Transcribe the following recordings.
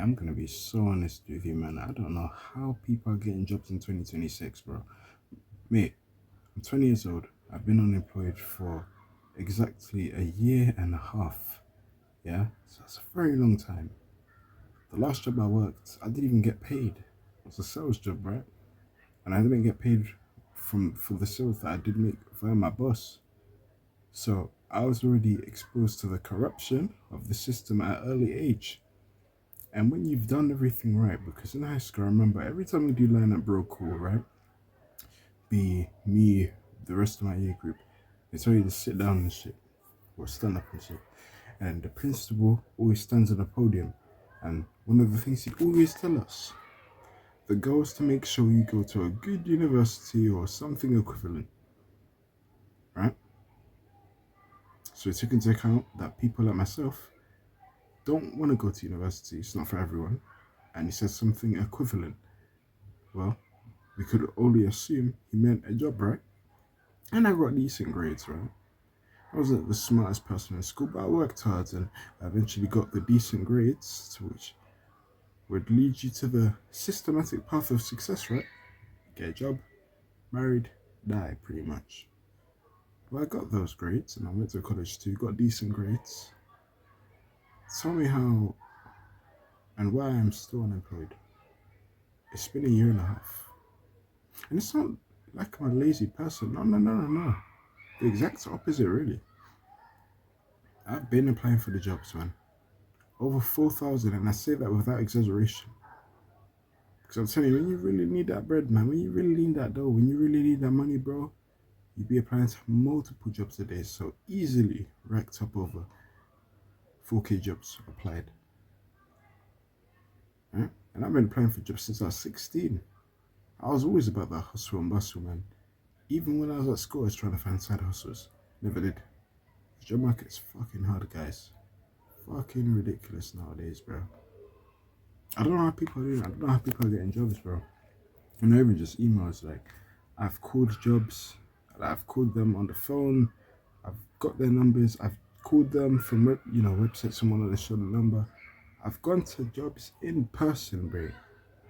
I'm gonna be so honest with you, man. I don't know how people are getting jobs in 2026, bro. Mate, I'm 20 years old. I've been unemployed for exactly a year and a half. Yeah, so that's a very long time. The last job I worked, I didn't even get paid. It was a sales job, right? And I didn't get paid from for the sales that I did make via my boss. So I was already exposed to the corruption of the system at an early age. And when you've done everything right, because in high school, I remember every time we do line up bro call, right? Be me, the rest of my year group, they tell you to sit down and shit, or stand up and shit. And the principal always stands on the podium. And one of the things he'd always tell us, the goal is to make sure you go to a good university or something equivalent, right? So he took into account that people like myself don't want to go to university, it's not for everyone. And he said something equivalent. Well, we could only assume he meant a job, right? And I got decent grades, right? I wasn't the smartest person in school, but I worked hard and I eventually got the decent grades, to which would lead you to the systematic path of success, right? Get a job, married, die, pretty much. Well, I got those grades and I went to college too, got decent grades. Tell me how and why I'm still unemployed. It's been a year and a half. And it's not like I'm a lazy person. No, no, no, no, no. The exact opposite, really. I've been applying for the jobs, man. Over 4,000, and I say that without exaggeration. Because I'm telling you, when you really need that bread, man, when you really need that dough, when you really need that money, bro, you'd be applying to multiple jobs a day. So easily racked up over 4K jobs applied. Right? And I've been applying for jobs since I was 16. I was always about that hustle and bustle, man. Even when I was at school, I was trying to find side hustles. Never did. The job market's fucking hard, guys. Fucking ridiculous nowadays, bro. I don't know how people are doing. I don't know how people are getting jobs, bro. And not even just emails. Like, I've called jobs. I've called them on the phone. I've got their numbers. I've called them from websites. Someone that they show the number. I've gone to jobs in person, bro.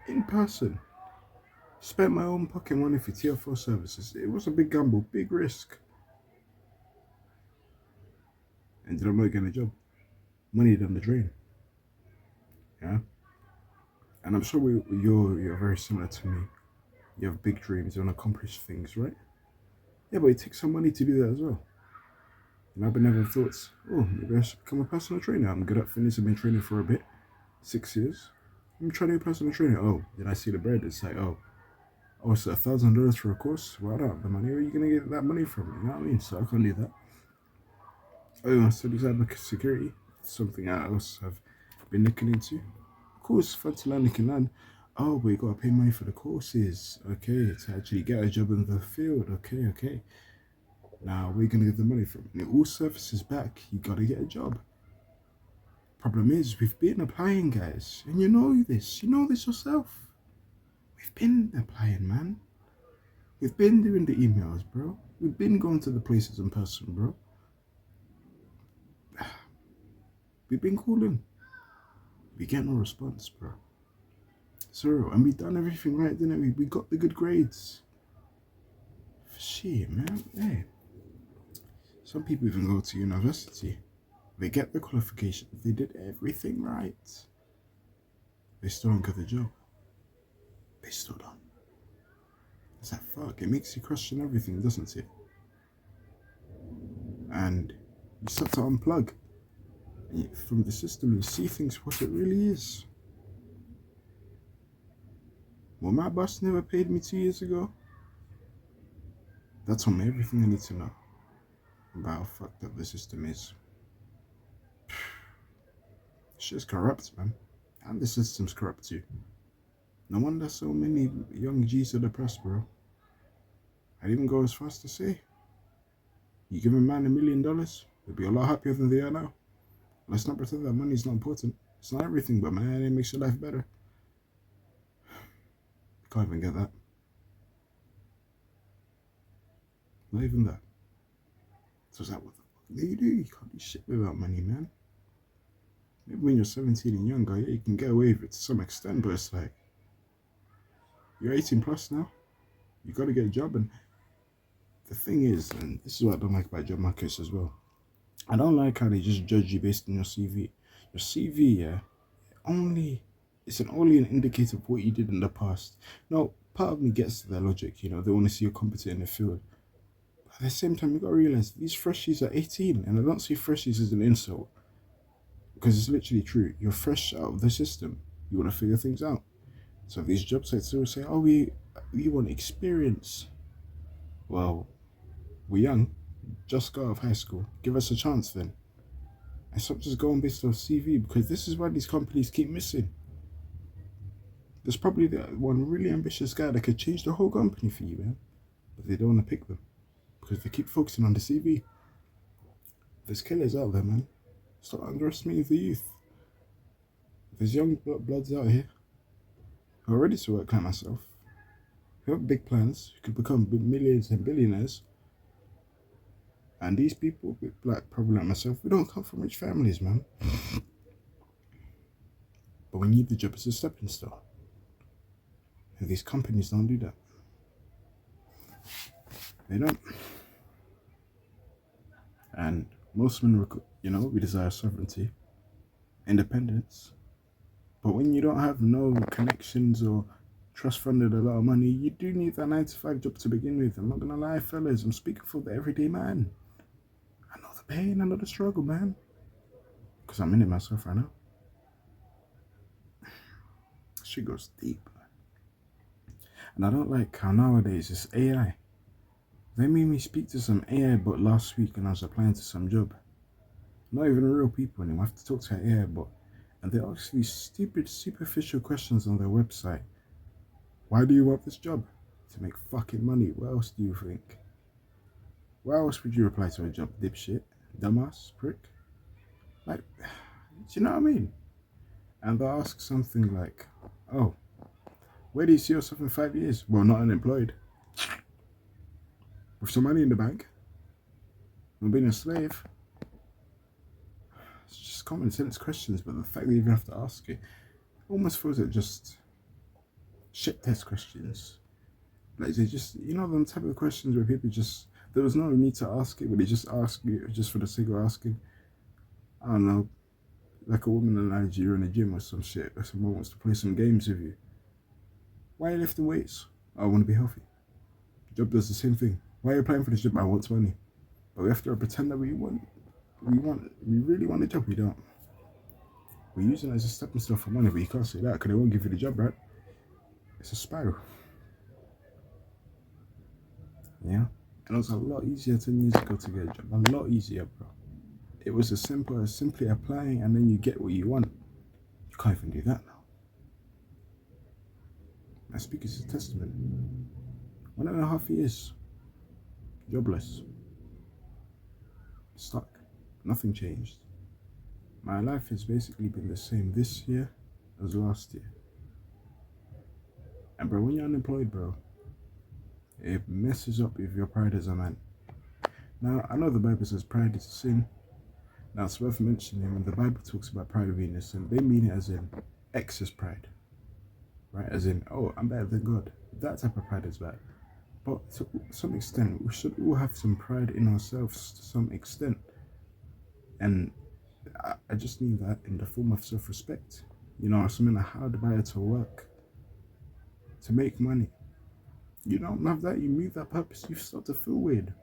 In person. Spent my own pocket money for tier 4 services. It was a big gamble, big risk. Ended up not getting a job. Money down the drain. Yeah. And I'm sure you're very similar to me. You have big dreams, you want to accomplish things, right? Yeah, but it takes some money to do that as well. And I've been having thoughts, oh, maybe I should become a personal trainer. I'm good at fitness, I've been training for a bit, 6 years. I'm trying to be a personal trainer. Oh, then I see the bread, it's like, oh, it's $1,000 for a course? Well, I don't have the money. Where are you going to get that money from? You know what I mean? So I can't do that. Oh, I study cyber security, something else I've been looking into. Of course, fun to learn, you can learn. Oh, but you gotta pay money for the courses. Okay, to actually get a job in the field. Okay. Now, where are you gonna get the money from? And it all surfaces back. You gotta get a job. Problem is, we've been applying, guys, and you know this. You know this yourself. We've been applying, man. We've been doing the emails, bro. We've been going to the places in person, bro. We've been calling. We get no response, bro. So, and we done everything right, didn't we? We got the good grades. Shit, man. Hey. Some people even go to university. They get the qualifications. They did everything right. They still don't get the job. They still don't. It's like, fuck. It makes you question everything, doesn't it? And you start to unplug from the system and see things what it really is. Well, my boss never paid me 2 years ago. That told me everything I need to know about how fucked up the system is. Shit's corrupt, man. And the system's corrupt too. No wonder so many young G's are depressed, bro. I'd even go as far as to say, you give a man $1,000,000, he'll be a lot happier than they are now. Let's not pretend that money's not important. It's not everything, but man, it makes your life better. Can't even get that. Not even that. So it's like, what the fuck do? You can't do shit without money, man. Maybe when you're 17 and younger, yeah, you can get away with it to some extent, but it's like, you're 18 plus now, you gotta get a job. And the thing is, and this is what I don't like about job markets as well, I don't like how they just judge you based on your CV. Your CV, yeah, only only an indicator of what you did in the past. Now, part of me gets their logic, they want to see you're competent in the field. But at the same time, you gotta realize these freshies are 18, and I don't see freshies as an insult because it's literally true. You're fresh out of the system. You want to figure things out. So these job sites will say, "Oh, we want experience." Well, we're young, just got out of high school. Give us a chance then. And stop just going based off CV, because this is why these companies keep missing. There's probably that one really ambitious guy that could change the whole company for you, man. But they don't want to pick them because they keep focusing on the CV. There's killers out there, man. Stop underestimating the youth. There's young bloods out here who are ready to work like myself, who have big plans, who could become millions and billionaires. And these people, like probably like myself, we don't come from rich families, man. But we need the job as a stepping stone. And these companies don't do that. They don't. And most men, we desire sovereignty, independence. But when you don't have no connections or trust funded a lot of money, you do need that 9 to 5 job to begin with. I'm not gonna lie, fellas. I'm speaking for the everyday man. I know the pain, I know the struggle, man. Because I'm in it myself right now. Shit goes deep. And I don't like how nowadays it's AI. They made me speak to some AI bot last week when I was applying to some job. Not even real people anymore. I have to talk to an AI bot. And they ask these stupid, superficial questions on their website. Why do you want this job? To make fucking money. What else do you think? Why else would you apply to a job, dipshit? Dumbass? Prick? Like, do you know what I mean? And they'll ask something like, oh, where do you see yourself in 5 years? Well, not unemployed. With some money in the bank. Not being a slave. It's just common sense questions, but the fact that you even have to ask it almost feels like just shit test questions. Like they just, them type of questions where people just, there was no need to ask it, but they just ask you just for the sake of asking. I don't know, like a woman analogy, you're in a gym or some shit, or someone wants to play some games with you. Why are you lifting weights? I want to be healthy. Job does the same thing. Why are you applying for this job? I want money. But we have to pretend that we really want a job. We don't. We're using it as a stepping stone for money, but you can't say that because they won't give you the job, right? It's a spiral. Yeah? And it was a lot easier 10 years ago to get a job. A lot easier, bro. It was as simple as simply applying and then you get what you want. You can't even do that now. I speak as a testament. 1.5 years. Jobless. Stuck. Nothing changed. My life has basically been the same this year as last year. And bro, when you're unemployed, bro, it messes up with your pride as a man. Now, I know the Bible says pride is a sin. Now, it's worth mentioning when the Bible talks about pride being a sin, they mean it as in excess pride. Right? As in, oh, I'm better than God. That type of pride is bad. But to some extent, we should all have some pride in ourselves to some extent. And I just mean that in the form of self-respect. Something hard by to work, to make money. You don't have that, you move that purpose, you start to feel weird.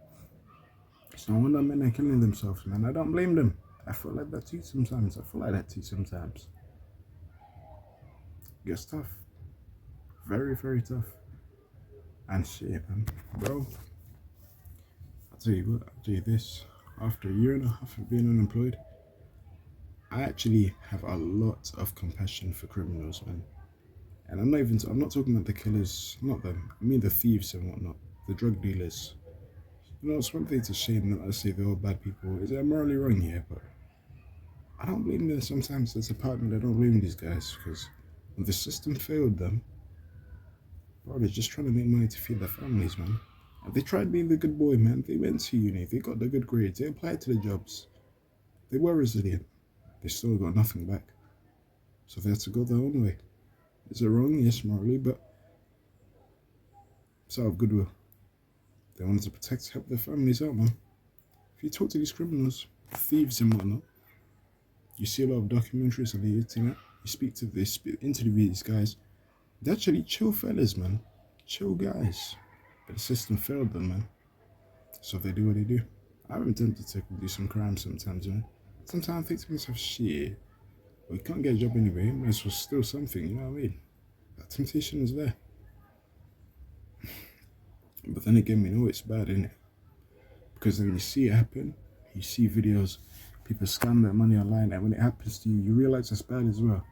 So no wonder men are killing themselves, man. I don't blame them. I feel like that too sometimes. It gets tough. Very, very tough. And shit, man. Bro, I'll tell you this. After a year and a half of being unemployed, I actually have a lot of compassion for criminals, man. And I'm not talking about the killers, not them. I mean the thieves and whatnot, the drug dealers. It's one thing to shame them. I say they're all bad people. Is that morally wrong? Yeah, but I don't blame them. Sometimes as a partner, I don't blame these guys because when the system failed them, bro, they're just trying to make money to feed their families, man. And they tried being the good boy, man. They went to uni, they got the good grades, they applied to the jobs. They were resilient. they still got nothing back. So they had to go their own way. Is it wrong? Yes, morally, but it's out of goodwill. They wanted to help their families out, man. If you talk to these criminals, thieves and whatnot, you see a lot of documentaries on the internet, interview these guys. They're actually chill fellas, man. Chill guys. But the system failed them, man. So they do what they do. I'm tempted to do some crime sometimes, man. Sometimes I think to myself, shit, we can't get a job anyway, might as well steal something, you know what I mean? That temptation is there. But then again, we know it's bad, innit? Because then you see it happen, you see videos, people scam their money online, and when it happens to you, you realize it's bad as well.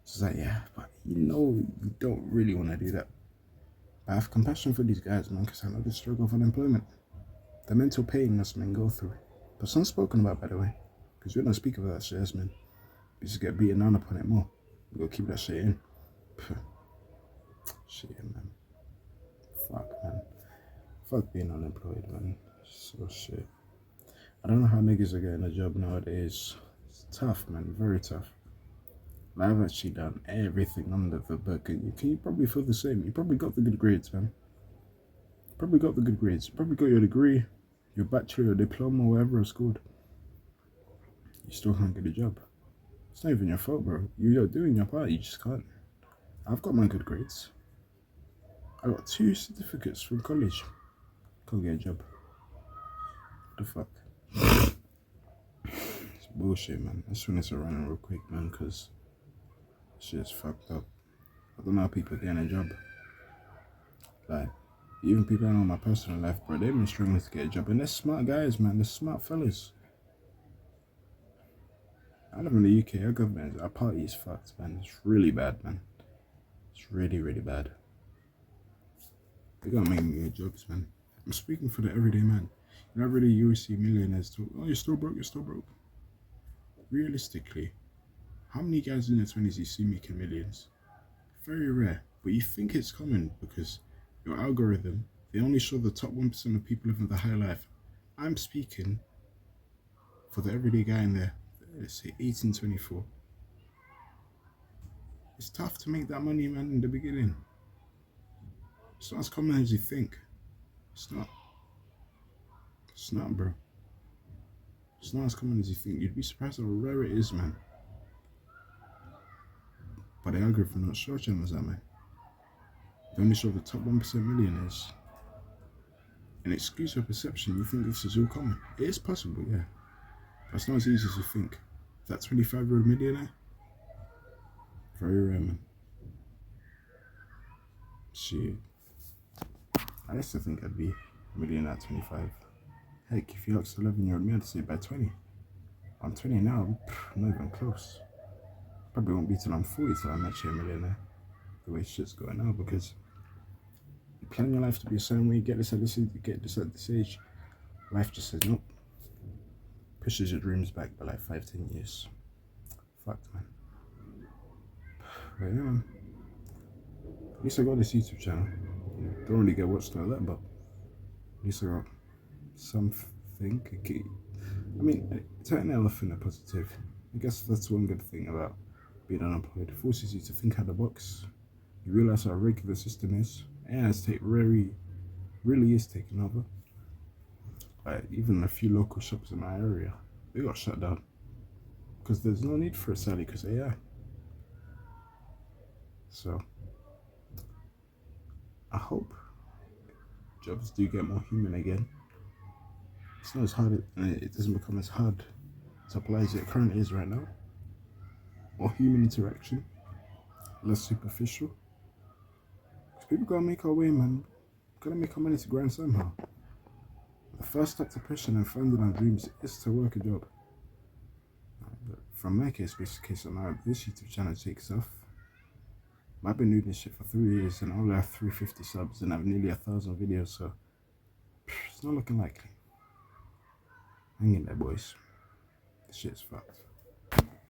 So it's like, yeah, but you know you don't really want to do that. But I have compassion for these guys, man, because I know they struggle with unemployment. The mental pain most men go through. But it's unspoken about, by the way, because we don't speak about that shit as men. We just get beaten down upon it more. We gotta keep that shit in. Shit, man. Fuck, man. Fuck being unemployed, man. So shit. I don't know how niggas are getting a job nowadays. It's tough, man. Very tough. I've actually done everything under the book, and you probably feel the same. You probably got the good grades, man. Probably got the good grades. You probably got your degree, your bachelor, your diploma, whatever it's called. You still can't get a job. It's not even your fault, bro. You're doing your part, you just can't. I've got my good grades. I got 2 certificates from college. Can't get a job. What the fuck? It's bullshit, man. I just wanted to run real quick, man, because shit's fucked up. I don't know how people getting a job. Like, even people I know in my personal life, bro, they've been struggling to get a job. And they're smart guys, man. They're smart fellas. I live in the UK. Our government, our party is fucked, man. It's really bad, man. It's really, really bad. They gotta make me get jobs, man. I'm speaking for the everyday man. You know, really, you always see millionaires talk, oh, you're still broke, you're still broke. Realistically, how many guys in their 20s you see making millions? Very rare. But you think it's common because your algorithm, they only show the top 1% of people living the high life. I'm speaking for the everyday guy in there, let's say 18, 24. It's tough to make that money, man, in the beginning. It's not as common as you think. It's not. It's not, bro. It's not as common as you think. You'd be surprised how rare it is, man. But the algorithm not show channels that, man. They only show the top 1% millionaires. And excuse your perception, you think this is all common. It is possible, yeah. But it's not as easy as you think. That 25-year-old millionaire, very rare, man. Shit. I used to think I'd be a millionaire at 25. Heck, if you asked 11-year-old me, I'd say by 20. I'm 20 now, I'm not even close. Probably won't be till I'm 40 till I'm actually a millionaire. The way shit's going now, because you plan your life to be a certain way, you get this at this age, you get this at this age. Life just says nope. Pushes your dreams back by like 5-10 years. Fucked, man. But yeah, man. At least I got this YouTube channel. Don't really get watched like that, but at least I got something. I mean, turn an elephant a positive. I guess that's one good thing about being unemployed. It forces you to think out of the box. You realize how rigged the system is, and it's really is taking over. Like, even a few local shops in my area, they got shut down because there's no need for it, sadly, because AI. So I hope jobs do get more human again. It's not as hard, it doesn't become as hard to apply as it currently is right now. More human interaction, less superficial. Because people gotta make our way, man. Gotta make our money to grind somehow. The first step to pushing and finding our dreams is to work a job. But from my case, now this YouTube channel takes off. I've been doing this shit for 3 years and I only have 350 subs and I have nearly 1,000 videos, so it's not looking likely. Hang in there, boys. This shit's fucked.